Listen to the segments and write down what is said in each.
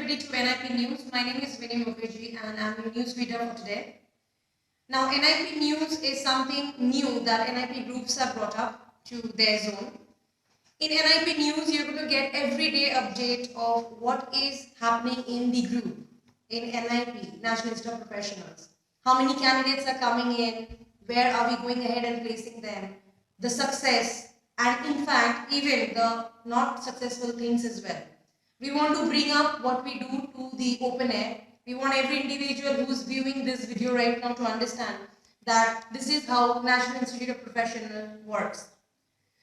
everybody to NIP News. My name is Vinny Mukherjee and I'm your news reader for today. Now, NIP News is something new that NIP groups have brought up to their zone. In NIP News, you're going to get everyday update of what is happening in the group, in NIP, National Institute of Professionals. How many candidates are coming in, where are we going ahead and placing them, the success, and in fact, even the not successful things as well. We want to bring up what we do to the open air. We want every individual who's viewing this video right now to understand that this is how National Institute of Professionals works.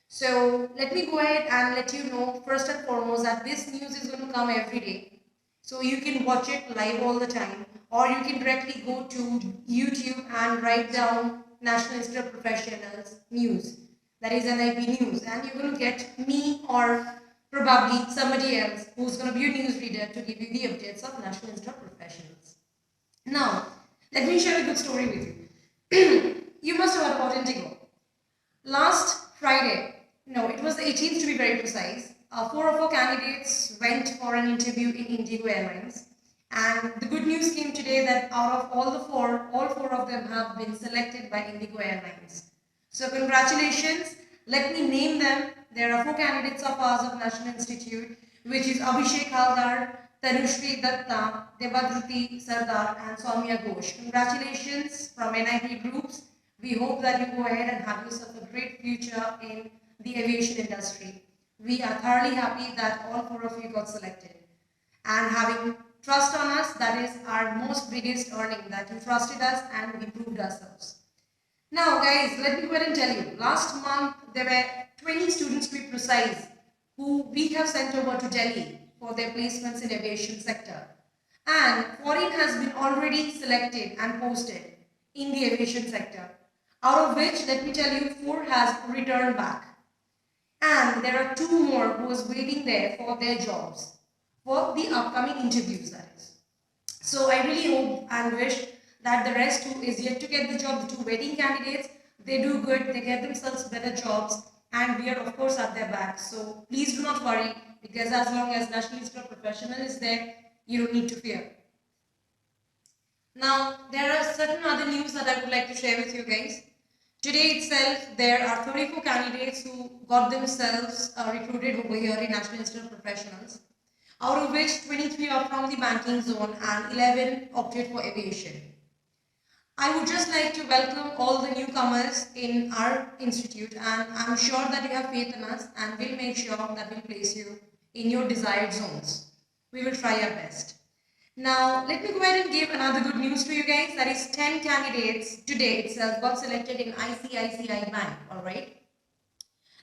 So let me go ahead and let you know first and foremost that this news is going to come every day. So you can watch it live all the time, or you can directly go to YouTube and write down National Institute of Professionals News. That is NIP News, and you're going to get me or probably somebody else who's going to be a newsreader to give you the updates of National Institute of Professionals. Now, let me share a good story with you. You must have heard about Indigo. Last Friday, no, it was the 18th to be very precise, 4 of our candidates went for an interview in Indigo Airlines. And the good news came today that out of all four of them have been selected by Indigo Airlines. So congratulations. Let me name them. There are 4 candidates of ours of National Institute, which is Abhishek Haldar, Tanushri Datta, Devadruti Sardar and Soumya Ghosh. Congratulations from NIP Groups. We hope that you go ahead and have yourself a great future in the aviation industry. We are thoroughly happy that all 4 of you got selected. And having trust on us, that is our most biggest earning, that you trusted us and we proved ourselves. Now guys, let me go ahead and tell you, last month there were 20 students to be precise who we have sent over to Delhi for their placements in aviation sector. And 14 has been already selected and posted in the aviation sector. Out of which, let me tell you, 4 has returned back. And there are 2 more who is waiting there for their jobs, for the upcoming interviews, that is. So I really hope and wish that the rest who is yet to get the job, the 2 waiting candidates, they do good, they get themselves better jobs, and we are of course at their back. So please do not worry, because as long as National Institute of Professionals is there, you don't need to fear. Now, there are certain other news that I would like to share with you guys. Today itself, there are 34 candidates who got themselves recruited over here in National Institute of Professionals, out of which 23 are from the banking zone and 11 opted for aviation. I would just like to welcome all the newcomers in our institute, and I'm sure that you have faith in us and we'll make sure that we'll place you in your desired zones. We will try our best. Now, let me go ahead and give another good news to you guys. That is 10 candidates today itself got selected in ICICI Bank, alright?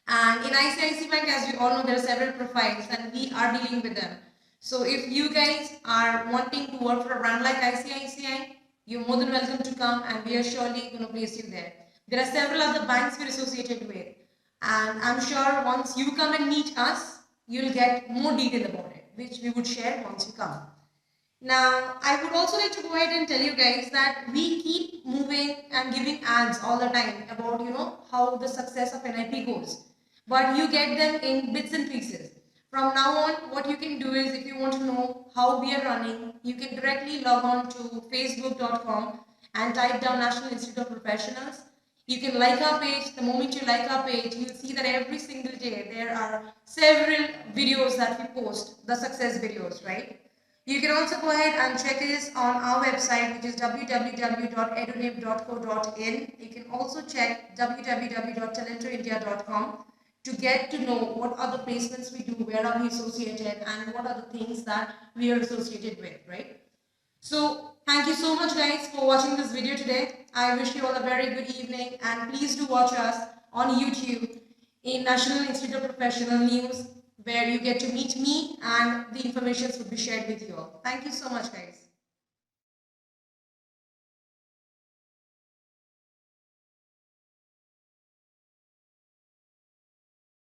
And in ICICI Bank, as you all know, there are several profiles and we are dealing with them. So if you guys are wanting to work for a brand like ICICI, you're more than welcome to come and we are surely going to place you there. There are several other banks we're associated with, and I'm sure once you come and meet us, you'll get more detail about it, which we would share once you come. Now, I would also like to go ahead and tell you guys that we keep moving and giving ads all the time about, how the success of NIP goes. But you get them in bits and pieces. From now on, what you can do is, if you want to know how we are running, you can directly log on to facebook.com and type down National Institute of Professionals. You can like our page. The moment you like our page, you'll see that every single day there are several videos that we post, the success videos, right? You can also go ahead and check this on our website, which is www.edunib.co.in. You can also check www.talentoindia.com to get to know what are the placements we do, where are we associated, and what are the things that we are associated with, right? So thank you so much guys for watching this video today. I wish you all a very good evening, and please do watch us on YouTube in National Institute of Professional News, where you get to meet me and the information would be shared with you all. Thank you so much guys.